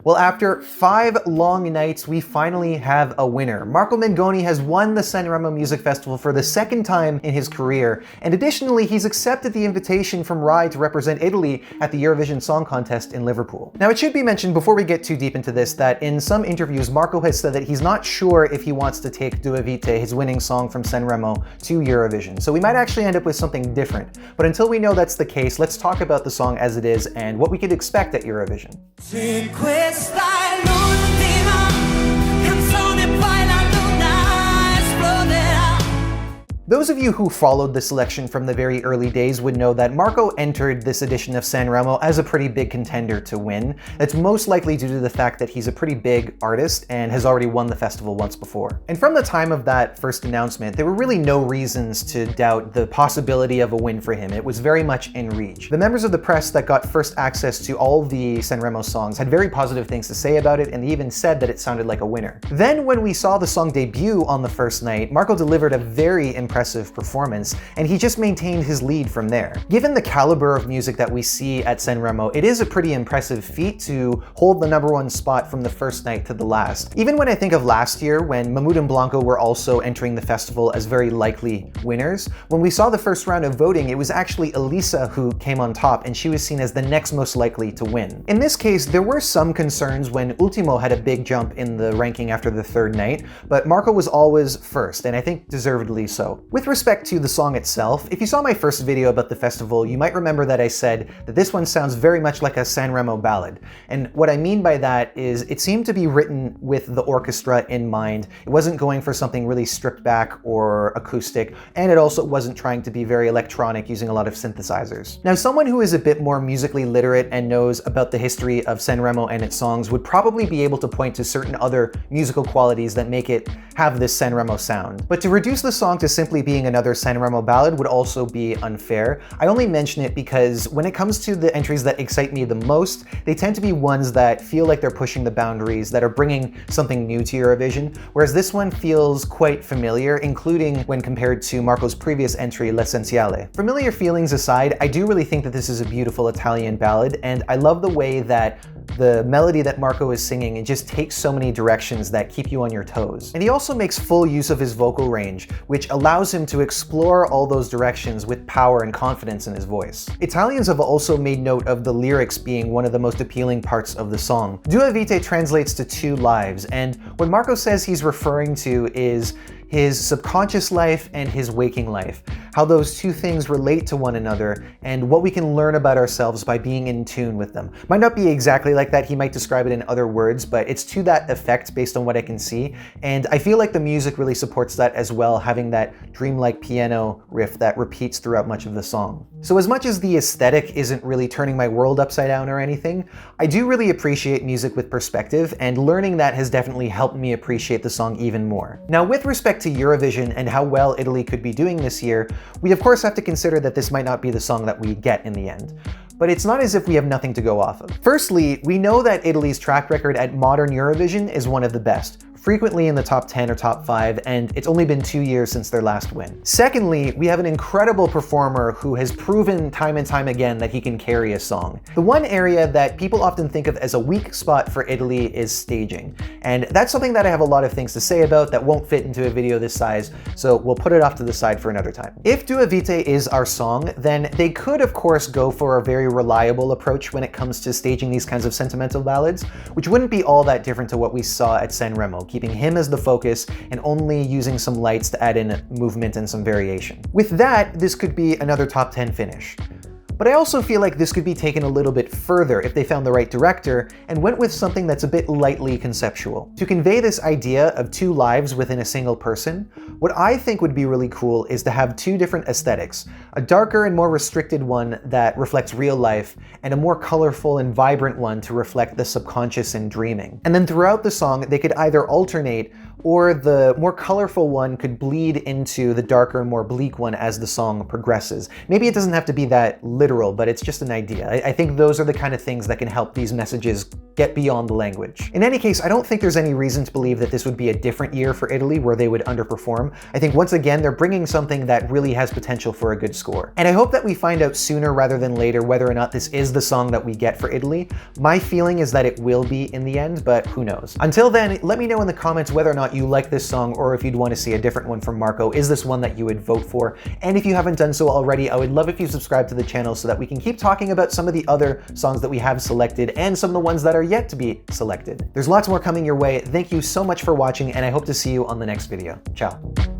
Well, after 5 long nights, we finally have a winner. Marco Mengoni has won the Sanremo Music Festival for the second time in his career, and additionally, he's accepted the invitation from RAI to represent Italy at the Eurovision Song Contest in Liverpool. Now, it should be mentioned before we get too deep into this that in some interviews, Marco has said that he's not sure if he wants to take Due Vite, his winning song from Sanremo, to Eurovision. So we might actually end up with something different. But until we know that's the case, let's talk about the song as it is and what we could expect at Eurovision. Se questa è l'ultima canzone, poi la luna esploderà. Those of you who followed the selection from the very early days would know that Marco entered this edition of Sanremo as a pretty big contender to win. That's most likely due to the fact that he's a pretty big artist and has already won the festival once before. And from the time of that first announcement, there were really no reasons to doubt the possibility of a win for him. It was very much in reach. The members of the press that got first access to all the Sanremo songs had very positive things to say about it, and they even said that it sounded like a winner. Then when we saw the song debut on the first night, Marco delivered a very impressive performance, and he just maintained his lead from there. Given the caliber of music that we see at Sanremo, it is a pretty impressive feat to hold the #1 spot from the first night to the last. Even when I think of last year, when Mahmood and Blanco were also entering the festival as very likely winners, when we saw the first round of voting, it was actually Elisa who came on top, and she was seen as the next most likely to win. In this case, there were some concerns when Ultimo had a big jump in the ranking after the third night, but Marco was always first, and I think deservedly so. With respect to the song itself, if you saw my first video about the festival, you might remember that I said that this one sounds very much like a Sanremo ballad. And what I mean by that is it seemed to be written with the orchestra in mind. It wasn't going for something really stripped back or acoustic, and it also wasn't trying to be very electronic using a lot of synthesizers. Now, someone who is a bit more musically literate and knows about the history of Sanremo and its songs would probably be able to point to certain other musical qualities that make it have this Sanremo sound. But to reduce the song to simply being another Sanremo ballad would also be unfair. I only mention it because when it comes to the entries that excite me the most, they tend to be ones that feel like they're pushing the boundaries, that are bringing something new to Eurovision, whereas this one feels quite familiar, including when compared to Marco's previous entry, L'Essenziale. Familiar feelings aside, I do really think that this is a beautiful Italian ballad, and I love the way that the melody that Marco is singing, it just takes so many directions that keep you on your toes. And he also makes full use of his vocal range, which allows him to explore all those directions with power and confidence in his voice. Italians have also made note of the lyrics being one of the most appealing parts of the song. Due Vite translates to 2 lives, and what Marco says he's referring to is his subconscious life and his waking life, how those 2 things relate to one another, and what we can learn about ourselves by being in tune with them. Might not be exactly like that, he might describe it in other words, but it's to that effect based on what I can see, and I feel like the music really supports that as well, having that dreamlike piano riff that repeats throughout much of the song. So as much as the aesthetic isn't really turning my world upside down or anything, I do really appreciate music with perspective, and learning that has definitely helped me appreciate the song even more. Now, with respect to Eurovision and how well Italy could be doing this year, we of course have to consider that this might not be the song that we get in the end. But it's not as if we have nothing to go off of. Firstly, we know that Italy's track record at modern Eurovision is one of the best, frequently in the top 10 or top 5, and it's only been 2 years since their last win. Secondly, we have an incredible performer who has proven time and time again that he can carry a song. The one area that people often think of as a weak spot for Italy is staging, and that's something that I have a lot of things to say about that won't fit into a video this size, so we'll put it off to the side for another time. If Due Vite is our song, then they could of course go for a very reliable approach when it comes to staging these kinds of sentimental ballads, which wouldn't be all that different to what we saw at Sanremo, keeping him as the focus and only using some lights to add in movement and some variation. With that, this could be another top 10 finish. But I also feel like this could be taken a little bit further if they found the right director and went with something that's a bit lightly conceptual. To convey this idea of 2 lives within a single person, what I think would be really cool is to have 2 different aesthetics, a darker and more restricted one that reflects real life, and a more colorful and vibrant one to reflect the subconscious and dreaming. And then throughout the song, they could either alternate or the more colorful one could bleed into the darker and more bleak one as the song progresses. Maybe it doesn't have to be that literal, but it's just an idea. I think those are the kind of things that can help these messages get beyond the language. In any case, I don't think there's any reason to believe that this would be a different year for Italy where they would underperform. I think once again, they're bringing something that really has potential for a good score. And I hope that we find out sooner rather than later whether or not this is the song that we get for Italy. My feeling is that it will be in the end, but who knows. Until then, let me know in the comments whether or not you like this song or if you'd want to see a different one from Marco. Is this one that you would vote for? And if you haven't done so already, I would love if you subscribe to the channel so that we can keep talking about some of the other songs that we have selected and some of the ones that are yet to be selected. There's lots more coming your way. Thank you so much for watching, and I hope to see you on the next video. Ciao.